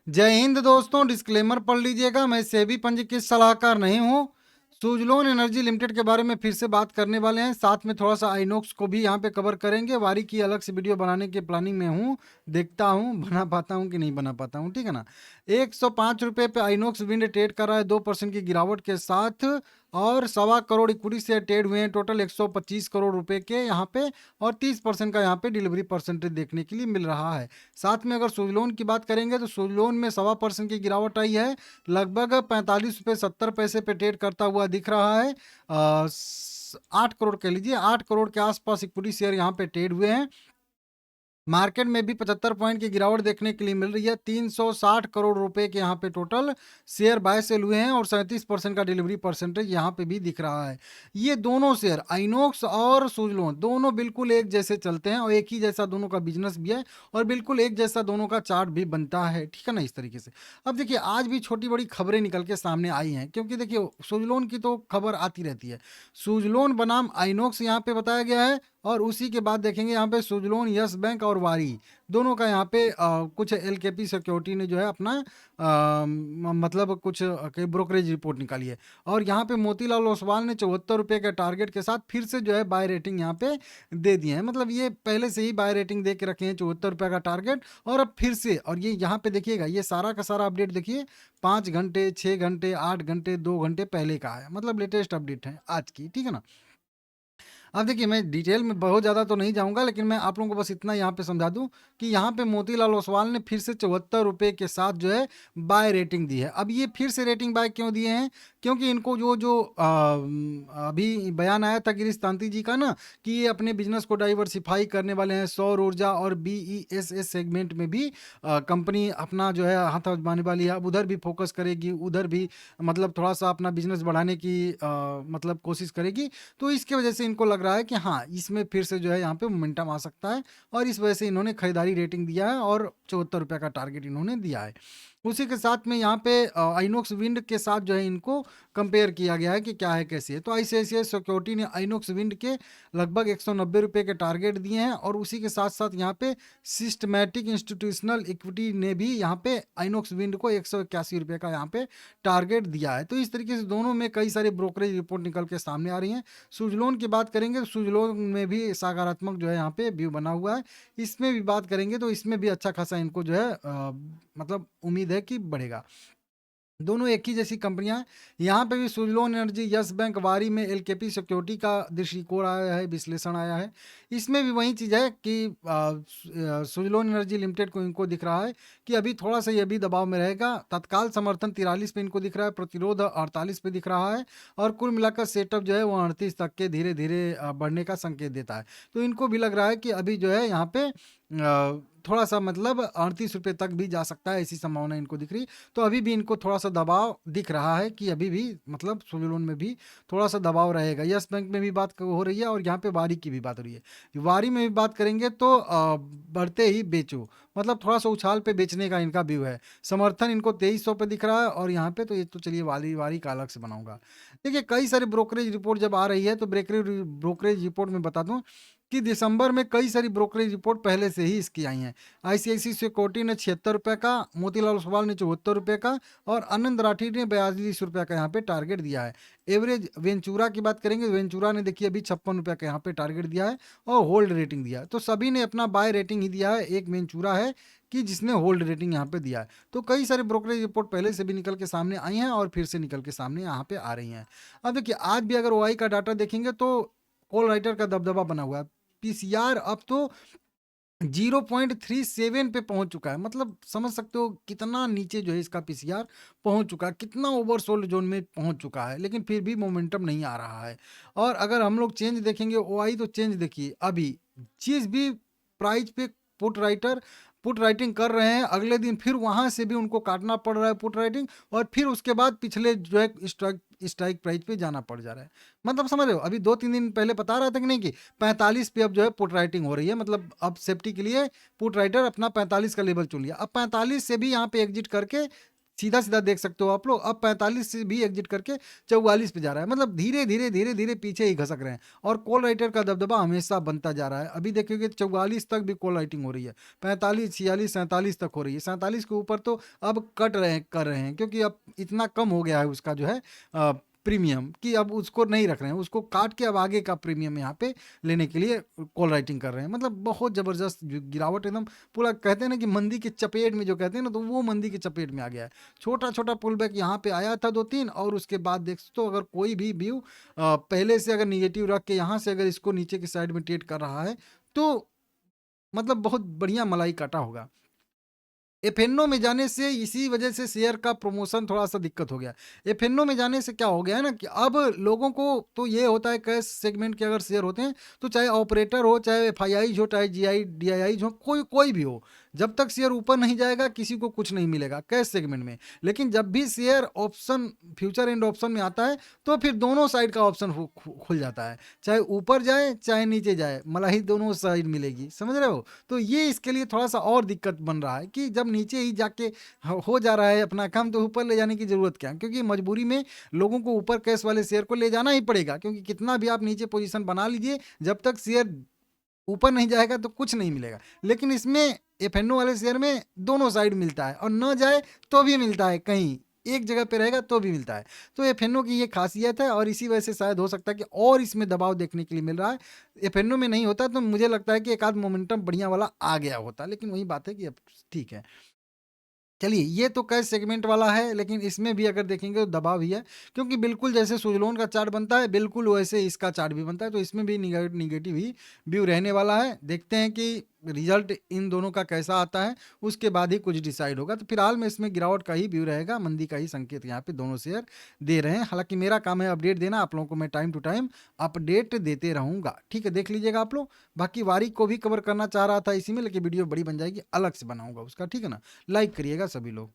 जय हिंद दोस्तों, डिस्क्लेमर पढ़ लीजिएगा। मैं सेबी पंजीकृत सलाहकार नहीं हूँ। सुजलोन एनर्जी लिमिटेड के बारे में फिर से बात करने वाले हैं, साथ में थोड़ा सा आइनोक्स को भी यहाँ पे कवर करेंगे। वारी की अलग से वीडियो बनाने की प्लानिंग में हूँ, देखता हूँ बना पाता हूँ कि नहीं बना पाता हूँ, ठीक है ना। 105 रुपये पे आइनोक्स विंड ट्रेड कर रहा है 2% की गिरावट के साथ, और 1.25 करोड़ इक्विटी शेयर ट्रेड हुए हैं टोटल 125 करोड़ रुपए के यहाँ पे, और 30% का यहाँ पे डिलीवरी परसेंटेज देखने के लिए मिल रहा है। साथ में अगर सुजलोन की बात करेंगे तो सुजलोन में 1.25% की गिरावट आई है, लगभग 45 रुपये 70 पैसे पे ट्रेड करता हुआ दिख रहा है। 8 करोड़ कह लीजिए, 8 करोड़ के आसपास इक्विटी शेयर यहाँ पे ट्रेड हुए हैं। मार्केट में भी 75 पॉइंट की गिरावट देखने के लिए मिल रही है। 360 करोड़ रुपए के यहाँ पे टोटल शेयर बाय सेल हुए हैं, और 37% का डिलीवरी परसेंटेज यहाँ पे भी दिख रहा है। ये दोनों शेयर आइनोक्स और सुजलोन दोनों बिल्कुल एक जैसे चलते हैं, और एक ही जैसा दोनों का बिजनेस भी है, और बिल्कुल एक जैसा दोनों का चार्ट भी बनता है, ठीक है ना, इस तरीके से। अब देखिए, आज भी छोटी बड़ी खबरें निकल के सामने आई हैं, क्योंकि देखिए सुजलोन की तो खबर आती रहती है। सुजलोन बनाम आइनोक्स यहाँ पे बताया गया है, और उसी के बाद देखेंगे यहाँ पे सुजलोन, यस बैंक और वारी दोनों का यहाँ पे कुछ एलकेपी सिक्योरिटी ने जो है अपना मतलब कुछ ब्रोकरेज रिपोर्ट निकाली है। और यहाँ पे मोतीलाल ओसवाल ने 74 रुपये के टारगेट के साथ फिर से जो है बाय रेटिंग यहाँ पे दे दिए हैं। मतलब ये पहले से ही बाय रेटिंग दे के रखे हैं, 74 रुपये का टारगेट, और अब फिर से। और ये यहाँ पे देखिएगा, ये सारा का सारा अपडेट देखिए, 5 घंटे 6 घंटे 8 घंटे 2 घंटे पहले का है, मतलब लेटेस्ट अपडेट है आज की, ठीक है ना। अब देखिए, मैं डिटेल में बहुत ज़्यादा तो नहीं जाऊँगा, लेकिन मैं आप लोगों को बस इतना यहाँ पे समझा दूँ कि यहाँ पे मोतीलाल ओसवाल ने फिर से 74 रुपये के साथ जो है बाय रेटिंग दी है। अब ये फिर से रेटिंग बाय क्यों दिए हैं? क्योंकि इनको जो जो अभी बयान आया था गिरीश तांती जी का ना, कि ये अपने बिजनेस को डाइवर्सिफाई करने वाले हैं, सौर ऊर्जा और BESS सेगमेंट में भी कंपनी अपना जो है हाथ आजमाने वाली है। अब उधर भी फोकस करेगी, उधर भी मतलब थोड़ा सा अपना बिजनेस बढ़ाने की मतलब कोशिश करेगी। तो इसकी वजह से इनको लग रहा है कि हाँ, इसमें फिर से जो है यहाँ पे मोमेंटम आ सकता है, और इस वजह से इन्होंने खरीदारी रेटिंग दिया है, और 74 रुपये का टारगेट इन्होंने दिया है। उसी के साथ में यहाँ पे आइनोक्स विंड के साथ जो है इनको कंपेयर किया गया है कि क्या है कैसी है। तो ICICI सिक्योरिटी ने आइनोक्स विंड के लगभग 190 रुपये के टारगेट दिए हैं, और उसी के साथ साथ यहाँ पे सिस्टमैटिक इंस्टीट्यूशनल इक्विटी ने भी यहाँ पे आइनोक्स विंड को 181 रुपये का यहाँ पे टारगेट दिया है। तो इस तरीके से दोनों में कई सारी ब्रोकरेज रिपोर्ट निकल के सामने आ रही हैं। सुजलोन की बात करेंगे तो सुजलोन में भी सकारात्मक जो है यहाँ पे व्यू बना हुआ है। इसमें भी बात करेंगे तो इसमें भी अच्छा खासा इनको जो है मतलब उम्मीद है कि बढ़ेगा। दोनों एक ही जैसी कंपनियां हैं। यहाँ पे भी सुजलोन एनर्जी, यस बैंक, वारी में एलकेपी सिक्योरिटी का दृष्टिकोण आया है, विश्लेषण आया है। इसमें भी वही चीज़ है कि सुजलोन एनर्जी लिमिटेड को इनको दिख रहा है कि अभी थोड़ा सा ये भी दबाव में रहेगा। तत्काल समर्थन 43 पे इनको दिख रहा है, प्रतिरोध 48 पे दिख रहा है, और कुल मिलाकर सेटअप जो है वो 38 तक के धीरे धीरे बढ़ने का संकेत देता है। तो इनको भी लग रहा है कि अभी जो है यहाँ पे थोड़ा सा मतलब 38 रुपये तक भी जा सकता है, ऐसी संभावना इनको दिख रही। तो अभी भी इनको थोड़ा सा दबाव दिख रहा है कि अभी भी मतलब सुजलोन में भी थोड़ा सा दबाव रहेगा। यस बैंक में भी बात हो रही है, और यहाँ पे वारी की भी बात हो रही है। वारी में भी बात करेंगे तो बढ़ते ही बेचो, मतलब थोड़ा सा उछाल पे बेचने का इनका व्यू है। समर्थन इनको 2300 पे दिख रहा है, और यहाँ पे तो ये तो चलिए वारी वारी का अलग से बनाऊंगा। देखिए, कई सारी ब्रोकरेज रिपोर्ट जब आ रही है तो ब्रोकरेज रिपोर्ट में बता दूं कि दिसंबर में कई सारी ब्रोकरेज रिपोर्ट पहले से ही इसकी आई हैं। ICICI सिक्योरिटी ने 76 रुपये का, मोतीलाल ओसवाल ने 74 रुपये का, और आनंद राठी ने 42 रुपये का यहाँ पे टारगेट दिया है। एवरेज वेंचूरा की बात करेंगे, वेंचूरा ने देखिए अभी 56 रुपये का यहाँ पे टारगेट दिया है, और होल्ड रेटिंग दिया है। तो सभी ने अपना बाय रेटिंग ही दिया है, एक वेंचूरा है कि जिसने होल्ड रेटिंग यहाँ पे दिया है। तो कई सारे ब्रोकरेज रिपोर्ट पहले से भी निकल के सामने आई हैं, और फिर से निकल के सामने यहाँ पे आ रही हैं। अब देखिए, आज भी अगर OI का डाटा देखेंगे तो कॉल राइटर का दबदबा बना हुआ है। PCR अब तो 0.37 पे पहुंच चुका है, मतलब समझ सकते हो कितना नीचे जो है इसका PCR पहुंच चुका है, कितना ओवरसोल्ड जोन में पहुंच चुका है, लेकिन फिर भी मोमेंटम नहीं आ रहा है। और अगर हम लोग चेंज देखेंगे OI, तो चेंज देखिए, अभी जिस भी प्राइस पे पुट राइटर पुट राइटिंग कर रहे हैं, अगले दिन फिर वहां से भी उनको काटना पड़ रहा है पुट राइटिंग, और फिर उसके बाद पिछले जो है स्ट्राइक प्राइस पे जाना पड़ जा रहा है। मतलब समझ रहे हो, अभी 2-3 दिन पहले बता रहा था कि नहीं कि 45 पे अब जो है पुट राइटिंग हो रही है, मतलब अब सेफ्टी के लिए पुट राइटर अपना 45 का लेवल चुन लिया। अब 45 से भी यहाँ पे एग्जिट करके सीधा सीधा देख सकते हो आप लोग। अब 45 से भी एग्जिट करके 44 पे जा रहा है, मतलब धीरे धीरे धीरे धीरे पीछे ही खसक रहे हैं। और कॉल राइटर का दबदबा हमेशा बनता जा रहा है। अभी देखिए 44 तक भी कॉल राइटिंग हो रही है, 45, 46, 47 तक हो रही है। 47 के ऊपर तो अब कट रहे कर रहे हैं, क्योंकि अब इतना कम हो गया है उसका जो है प्रीमियम, कि अब उसको नहीं रख रहे हैं, उसको काट के अब आगे का प्रीमियम यहाँ पे लेने के लिए कॉल राइटिंग कर रहे हैं। मतलब बहुत ज़बरदस्त गिरावट, एकदम पूरा कहते हैं ना कि मंदी की चपेट में, जो कहते हैं ना, तो वो मंदी की चपेट में आ गया है। छोटा छोटा पुल बैक यहाँ पे आया था 2-3, और उसके बाद देख तो अगर कोई भी व्यू पहले से अगर निगेटिव रख के यहाँ से अगर इसको नीचे की साइड में ट्रेड कर रहा है, तो मतलब बहुत बढ़िया मलाई काटा होगा। एफएनओ में जाने से इसी वजह से शेयर का प्रमोशन थोड़ा सा दिक्कत हो गया। एफएनओ में जाने से क्या हो गया है ना, कि अब लोगों को तो ये होता है, कैश सेगमेंट के अगर शेयर होते हैं तो चाहे ऑपरेटर हो, चाहे एफआईआई हो, चाहे जीआई डीआईआई हो, कोई कोई भी हो, जब तक शेयर ऊपर नहीं जाएगा किसी को कुछ नहीं मिलेगा कैश सेगमेंट में। लेकिन जब भी share option, future and option में आता है, तो फिर दोनों साइड का ऑप्शन खुल जाता है, चाहे ऊपर जाए चाहे नीचे जाए, मलाई दोनों साइड मिलेगी, समझ रहे हो। तो ये इसके लिए थोड़ा सा और दिक्कत बन रहा है कि जब नीचे ही जाके हो जा रहा है अपना काम, तो ऊपर ले जाने की जरूरत क्या है, क्योंकि मजबूरी में लोगों को ऊपर कैश वाले शेयर को ले जाना ही पड़ेगा, क्योंकि कितना भी आप नीचे पोजीशन बना लीजिए, जब तक शेयर ऊपर नहीं जाएगा तो कुछ नहीं मिलेगा। लेकिन इसमें एफएनओ वाले शेयर में दोनों साइड मिलता है, और न जाए तो भी मिलता है, कहीं एक जगह पे रहेगा तो भी मिलता है। तो एफएनओ की ये खासियत है, और इसी वजह से शायद हो सकता है कि और इसमें दबाव देखने के लिए मिल रहा है। एफएनओ में नहीं होता तो मुझे लगता है कि एक आध मोमेंटम बढ़िया वाला आ गया होता, लेकिन वही बात है कि अब ठीक है। चलिए, ये तो कैश सेगमेंट वाला है, लेकिन इसमें भी अगर देखेंगे तो दबाव ही है, क्योंकि बिल्कुल जैसे सुजलोन का चार्ट बनता है, बिल्कुल वैसे इसका चार्ट भी बनता है, तो इसमें भी निगेटिव ही व्यू रहने वाला है। देखते हैं कि रिजल्ट इन दोनों का कैसा आता है, उसके बाद ही कुछ डिसाइड होगा। तो फिलहाल में इसमें गिरावट का ही व्यू रहेगा, मंदी का ही संकेत यहाँ पे दोनों शेयर दे रहे हैं। हालांकि मेरा काम है अपडेट देना, आप लोगों को मैं टाइम टू टाइम अपडेट देते रहूँगा, ठीक है, देख लीजिएगा आप लोग। बाकी वारी को भी कवर करना चाह रहा था इसी में, लेकिन वीडियो बड़ी बन जाएगी, अलग से बनाऊंगा उसका, ठीक है ना। लाइक करिएगा सभी लोग।